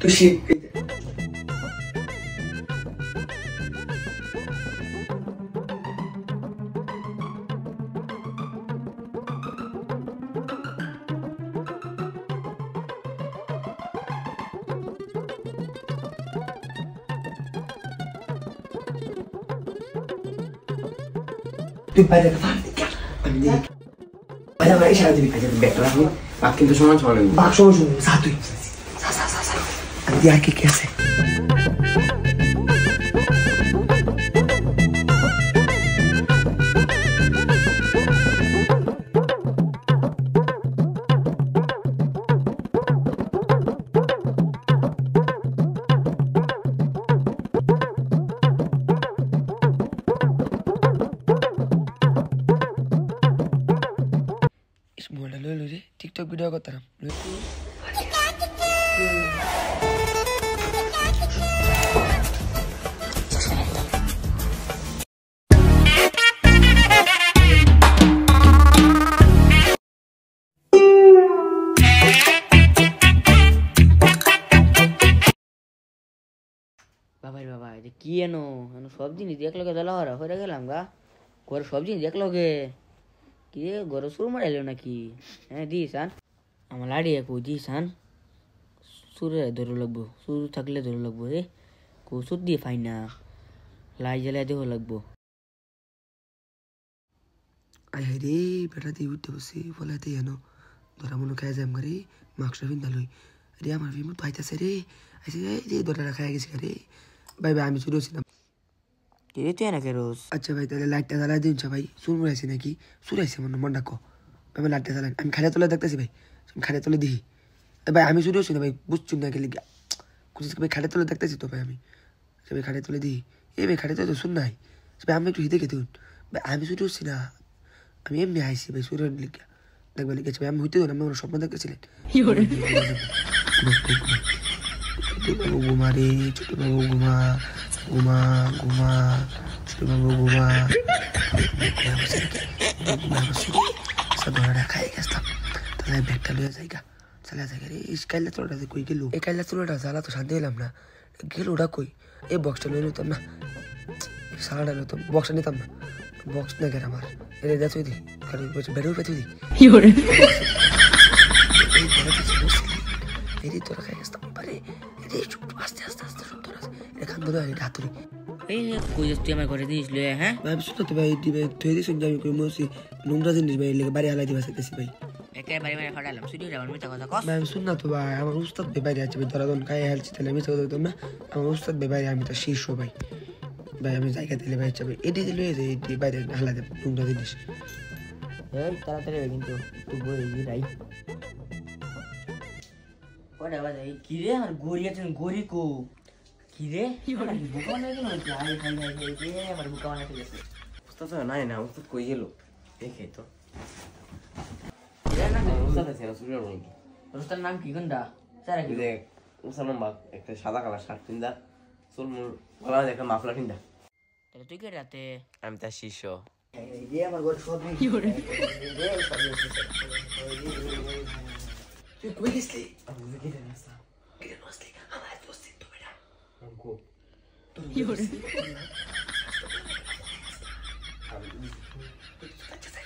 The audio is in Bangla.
তুই শিখ তুই বাইরে আমি দেখি বাইরে বাইরে সারা দিবি কাজে ব্যাগটা রাখবি বাপ কিন্তু সমান সমান বাপ সমান সমান যা তুই আমি দিয়ে আর কি আছে মোবাইলটা লই লই রে টিকটক ভিডিও করতাম বাবাই বাবা এটা কি এনো সব জিনিস একলগে দলা হরা হয়ে গেলাম গা ঘরে সব জিনিস একলগে কি রে ঘরে সুর মারাইলো নাকি হ্যাঁ দিস আন আমার লাড়ি কো দিস আন সুরে ধরে লাগবো সুর থাকলে ধরে লাগবো রে কো সুর দিয়ে ফাই না লাই জ্বালাই দেহ লাগবো আয় রে বেটা দিয়ে উঠতে বসে বলাতে এনো ধরা মনে খাই যাম রে মাস্কটা ফিন দালই রে আমার বিমুত পাইতেছে রে আইছে রে ধরা খাই গেছে রে ভাই ভাই আমি শুরু ছিলাম কে তুই না রোজ আচ্ছা ভাই তাহলে লাইটটা জ্বালাই দিন ভাই সুর মরাইছে নাকি সুর আইছে মন ডাকো আমি লাইটটা জ্বালাই আমি খাড়ে তোলে দেখতেছি ভাই আমি খাড়ে তোলে দিই ভাই আমি শুরু না ভাই বুঝছি না গেলে খুঁজছি ভাই খাড়ে তোলে দেখতেছি তো ভাই আমি ভাই খাড়ে তোলে দিই এ ভাই খাড়ে তোলে তো শুন নাই ভাই আমি একটু হিতে খেতে ভাই আমি শুরু না আমি এমনি আইসি ভাই সুরের লিখা দেখবা লিখেছি ভাই আমি হইতে না আমি আমার স্বপ্ন দেখতেছিলেন ঘুমা রে ছোট বাবু ঘুমা ঘুমা ঘুমা ছোট বাবু ঘুমা ধরা খাই গেছতাম তাহলে ব্যাগটা লয়ে যাইগা চালা যাইগা রে কাইলা চোরটা যে কই গেল এই কাইলা চোরটা জ্বালা তো শান্তি হলাম না গেল ওটা কই এই বক্সটা লয়ে নিতাম না সালাটা নিতাম বক্সটা নিতাম না বক্স না গের আমার এরে যা তুই দি কারণ বেড়ে উঠে তুই দি এই তোরা খাই গেছতাম পারে আস্তে আস্তে আস্তে সব তোরা এখান ধরে হাতুড়ি এই কই যাস তুই আমার ঘরে জিনিস লয়ে হ্যাঁ ভাই শুনো তো ভাই দিবে তুই দিস আমি কই মসি নোংরা জিনিস ভাই লেগে বাড়ি হালাই দিবা চাইতেছি ভাই একেবারে মানে ফাটালাম শুধু আমার মিথ্যা কথা কস ভাই শুন না তো ভাই আমার উস্তাদ বে বাইরে আছে ভাই ধরা দন খাই হেলছি তাহলে আমি তো দিতাম না আমার উস্তাদ বে বাইরে আমি তো শীর্ষ ভাই ভাই আমি জায়গা দিলে ভাই চাই এডি দিলে এডি বাইরে হালাই দেব নোংরা জিনিস এই তাড়াতাড়ি কিন্তু তুই বই রাই ওরে বাবা এই কি রে আমার গড়ি আছে গড়ি কো কি রে বুকা না কেন খাই খাই খাই রে আমার বুকা না ঠিক আছে উস্তাদ নাই না উস্তাদ কই গেল দেখে তো না উস্তাদ আছে না সুরিয়ার নাকি রোস্টার নাম কি গন্ডা স্যার কি দেখ উস্তাদ নাম একটা সাদা কালার শার্ট পিন্দা চুল মুল গলা একটা মাফলার পিন্দা তাহলে তুই কে রাতে আমি তার শিষ্য এই আমার গড় সব কি করে তুই কই গেছলি আমি বুঝে গেলাম না কেন আসলি আমার দোস্ত তো বেটা আমকো কি করে আমি